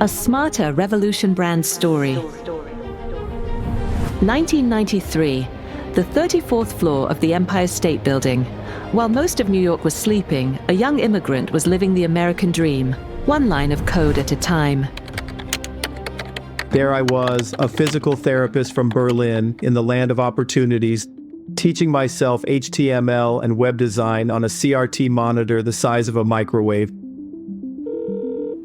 A smarter revolution brand story. 1993, the 34th floor of the Empire State Building. While most of New York was sleeping, a young immigrant was living the American dream, one line of code at a time. There I was, a physical therapist from Berlin in the land of opportunities, teaching myself HTML and web design on a CRT monitor the size of a microwave.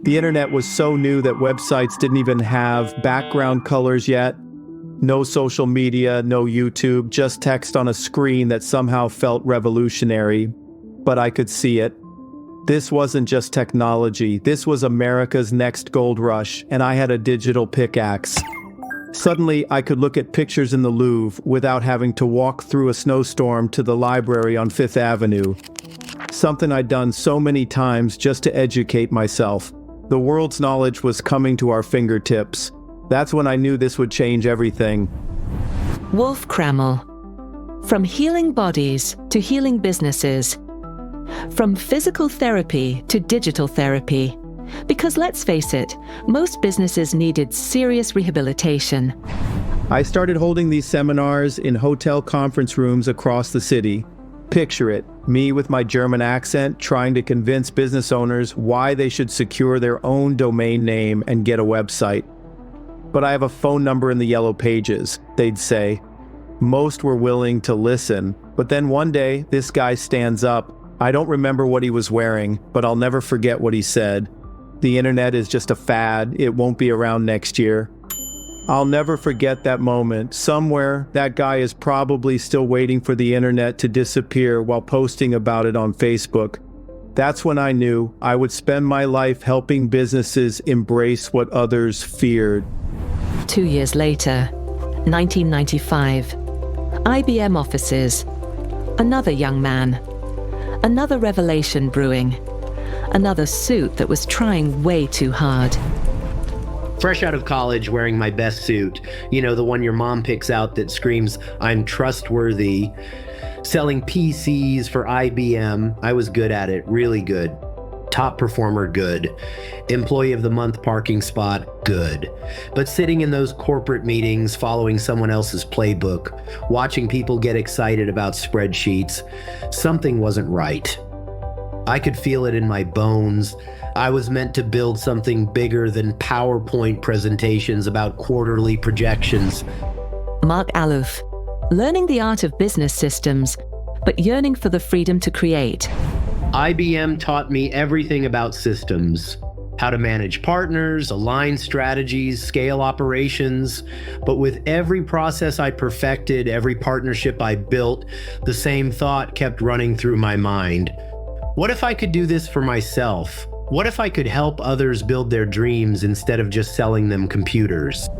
The internet was so new that websites didn't even have background colors yet. No social media, no YouTube, just text on a screen that somehow felt revolutionary. But I could see it. This wasn't just technology, this was America's next gold rush, and I had a digital pickaxe. Suddenly, I could look at pictures in the Louvre without having to walk through a snowstorm to the library on Fifth Avenue. Something I'd done so many times just to educate myself. The world's knowledge was coming to our fingertips. That's when I knew this would change everything. Wolf Krammel. From healing bodies to healing businesses. From physical therapy to digital therapy. Because let's face it, most businesses needed serious rehabilitation. I started holding these seminars in hotel conference rooms across the city. Picture it, me with my German accent trying to convince business owners why they should secure their own domain name and get a website. But I have a phone number in the yellow pages, they'd say. Most were willing to listen, but then one day, this guy stands up. I don't remember what he was wearing, but I'll never forget what he said. The internet is just a fad, it won't be around next year. I'll never forget that moment. Somewhere, that guy is probably still waiting for the internet to disappear while posting about it on Facebook. That's when I knew I would spend my life helping businesses embrace what others feared. 2 years later, 1995, IBM offices. Another young man. Another revelation brewing. Another suit that was trying way too hard. Fresh out of college, wearing my best suit, the one your mom picks out that screams, "I'm trustworthy." Selling PCs for IBM, I was good at it, really good. Top performer, good. Employee of the month parking spot, good. But sitting in those corporate meetings, following someone else's playbook, watching people get excited about spreadsheets, something wasn't right. I could feel it in my bones. I was meant to build something bigger than PowerPoint presentations about quarterly projections. Mark Alouf, learning the art of business systems, but yearning for the freedom to create. IBM taught me everything about systems. How to manage partners, align strategies, scale operations. But with every process I perfected, every partnership I built, the same thought kept running through my mind. What if I could do this for myself? What if I could help others build their dreams instead of just selling them computers?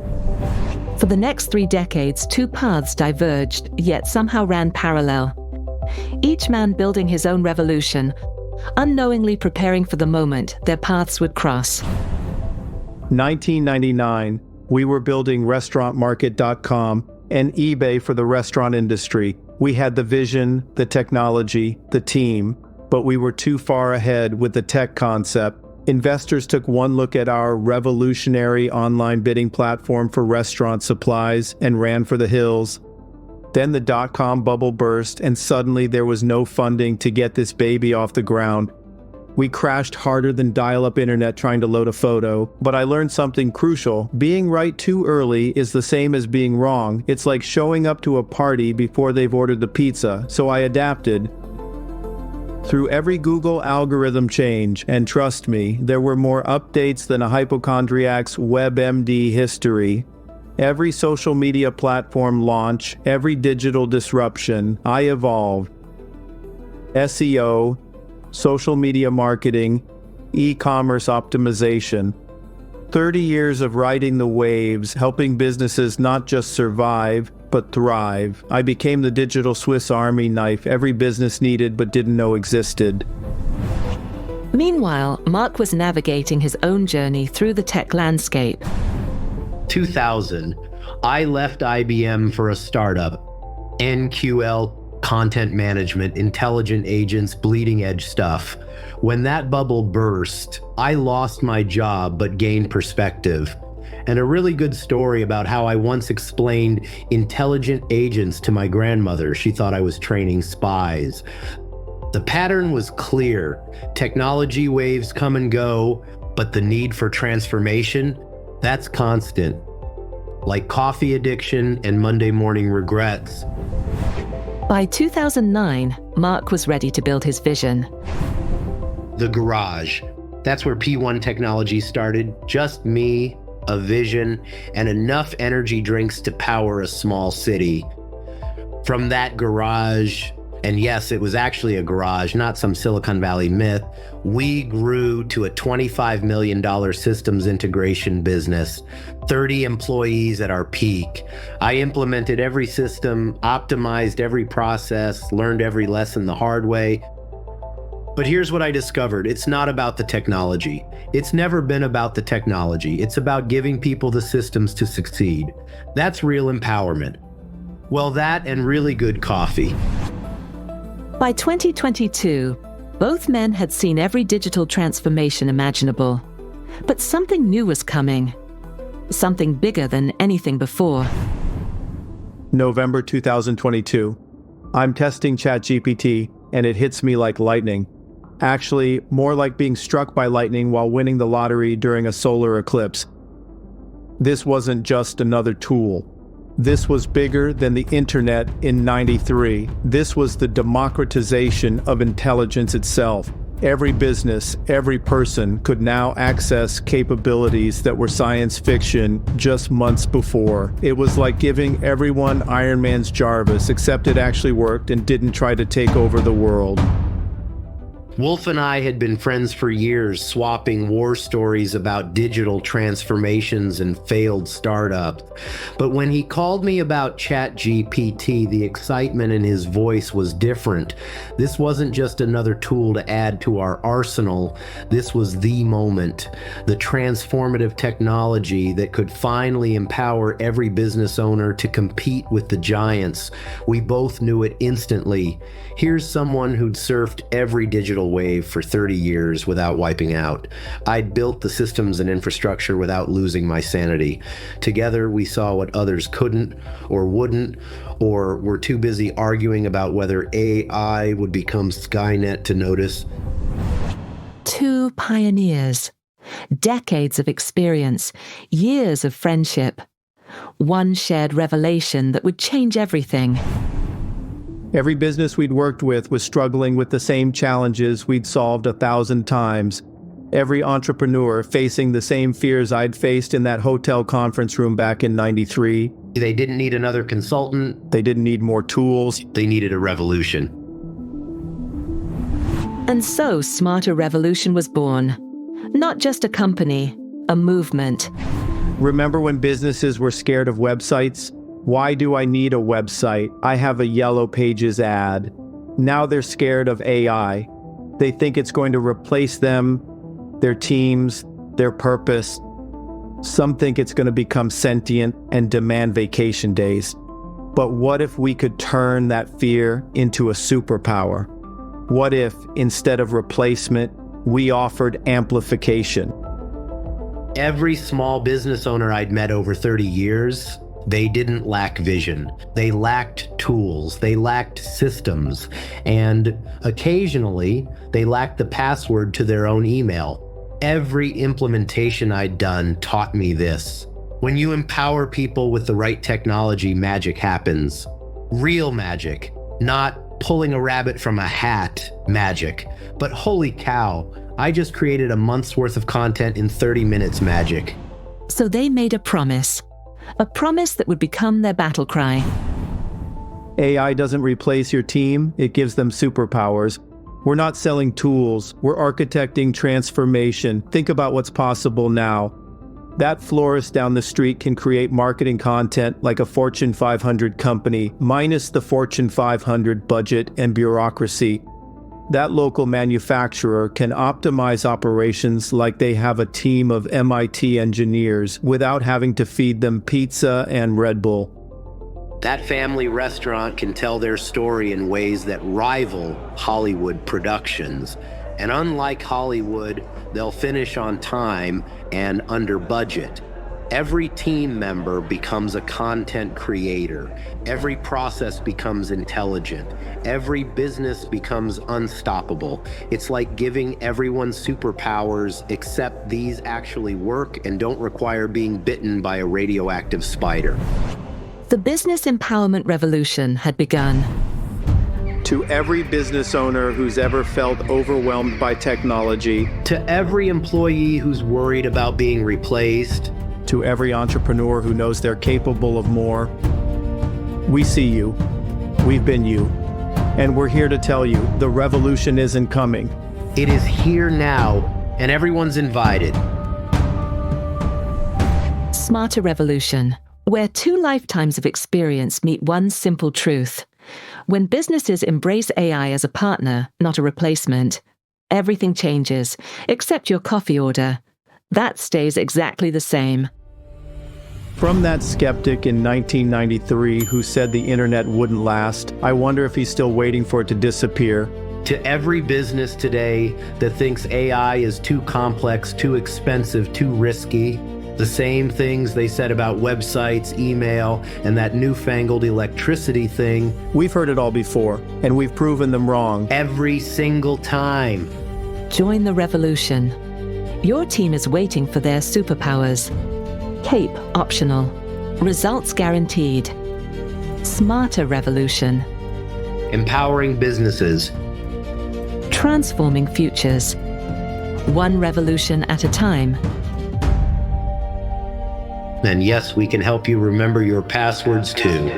For the next 3 decades, 2 paths diverged, yet somehow ran parallel. Each man building his own revolution, unknowingly preparing for the moment their paths would cross. 1999, we were building restaurantmarket.com and eBay for the restaurant industry. We had the vision, the technology, the team. But we were too far ahead with the tech concept. Investors took one look at our revolutionary online bidding platform for restaurant supplies and ran for the hills. Then the dot-com bubble burst, and suddenly there was no funding to get this baby off the ground. We crashed harder than dial-up internet trying to load a photo, but I learned something crucial. Being right too early is the same as being wrong. It's like showing up to a party before they've ordered the pizza, so I adapted. Through every Google algorithm change, and trust me, there were more updates than a hypochondriac's WebMD history. Every social media platform launch, every digital disruption, I evolved. SEO, social media marketing, e-commerce optimization. 30 years of riding the waves, helping businesses not just survive, but thrive. I became the digital Swiss Army knife every business needed but didn't know existed. Meanwhile, Mark was navigating his own journey through the tech landscape. 2000, I left IBM for a startup, NQL content management, intelligent agents, bleeding edge stuff. When that bubble burst, I lost my job but gained perspective. And a really good story about how I once explained intelligent agents to my grandmother. She thought I was training spies. The pattern was clear. Technology waves come and go, but the need for transformation, that's constant. Like coffee addiction and Monday morning regrets. By 2009, Mark was ready to build his vision. The garage. That's where P1 Technology started. Just me, a vision, and enough energy drinks to power a small city. From that garage, and yes, it was actually a garage, not some Silicon Valley myth, we grew to a $25 million systems integration business, 30 employees at our peak. I implemented every system, optimized every process, learned every lesson the hard way. But here's what I discovered. It's not about the technology. It's never been about the technology. It's about giving people the systems to succeed. That's real empowerment. Well, that and really good coffee. By 2022, both men had seen every digital transformation imaginable. But something new was coming. Something bigger than anything before. November 2022. I'm testing ChatGPT, and it hits me like lightning. Actually, more like being struck by lightning while winning the lottery during a solar eclipse. This wasn't just another tool. This was bigger than the internet in '93. This was the democratization of intelligence itself. Every business, every person could now access capabilities that were science fiction just months before. It was like giving everyone Iron Man's Jarvis, except it actually worked and didn't try to take over the world. Wolf and I had been friends for years, swapping war stories about digital transformations and failed startups. But when he called me about ChatGPT, the excitement in his voice was different. This wasn't just another tool to add to our arsenal. This was the moment, the transformative technology that could finally empower every business owner to compete with the giants. We both knew it instantly. Here's someone who'd surfed every digital wave for 30 years without wiping out. I'd built the systems and infrastructure without losing my sanity. Together, we saw what others couldn't or wouldn't, or were too busy arguing about whether AI would become Skynet to notice. Two pioneers. Decades of experience. Years of friendship. One shared revelation that would change everything. Every business we'd worked with was struggling with the same challenges we'd solved 1,000 times. Every entrepreneur facing the same fears I'd faced in that hotel conference room back in '93. They didn't need another consultant. They didn't need more tools. They needed a revolution. And so Smarter Revolution was born. Not just a company, a movement. Remember when businesses were scared of websites? Why do I need a website? I have a Yellow Pages ad. Now they're scared of AI. They think it's going to replace them, their teams, their purpose. Some think it's going to become sentient and demand vacation days. But what if we could turn that fear into a superpower? What if, instead of replacement, we offered amplification? Every small business owner I'd met over 30 years, they didn't lack vision. They lacked tools. They lacked systems. And occasionally, they lacked the password to their own email. Every implementation I'd done taught me this. When you empower people with the right technology, magic happens. Real magic, not pulling a rabbit from a hat magic. But holy cow, I just created a month's worth of content in 30 minutes magic. So they made a promise that would become their battle cry. AI doesn't replace your team, it gives them superpowers. We're not selling tools, we're architecting transformation. Think about what's possible now. That florist down the street can create marketing content like a Fortune 500 company, minus the Fortune 500 budget and bureaucracy. That local manufacturer can optimize operations like they have a team of MIT engineers without having to feed them pizza and Red Bull. That family restaurant can tell their story in ways that rival Hollywood productions. And unlike Hollywood, they'll finish on time and under budget. Every team member becomes a content creator. Every process becomes intelligent. Every business becomes unstoppable. It's like giving everyone superpowers, except these actually work and don't require being bitten by a radioactive spider. The business empowerment revolution had begun. To every business owner who's ever felt overwhelmed by technology, To every employee who's worried about being replaced, to every entrepreneur who knows they're capable of more, we see you, we've been you, and we're here to tell you the revolution isn't coming. it is here now, and everyone's invited. Smarter Revolution, where 2 lifetimes of experience meet one simple truth. When businesses embrace AI as a partner, not a replacement, everything changes, except your coffee order. That stays exactly the same. From that skeptic in 1993 who said the internet wouldn't last, I wonder if he's still waiting for it to disappear. To every business today that thinks AI is too complex, too expensive, too risky, the same things they said about websites, email, and that newfangled electricity thing, We've heard it all before, and we've proven them wrong. every single time. Join the revolution. Your team is waiting for their superpowers. Cape optional. Results guaranteed. Smarter Revolution. Empowering businesses. Transforming futures. One revolution at a time. And yes, we can help you remember your passwords too.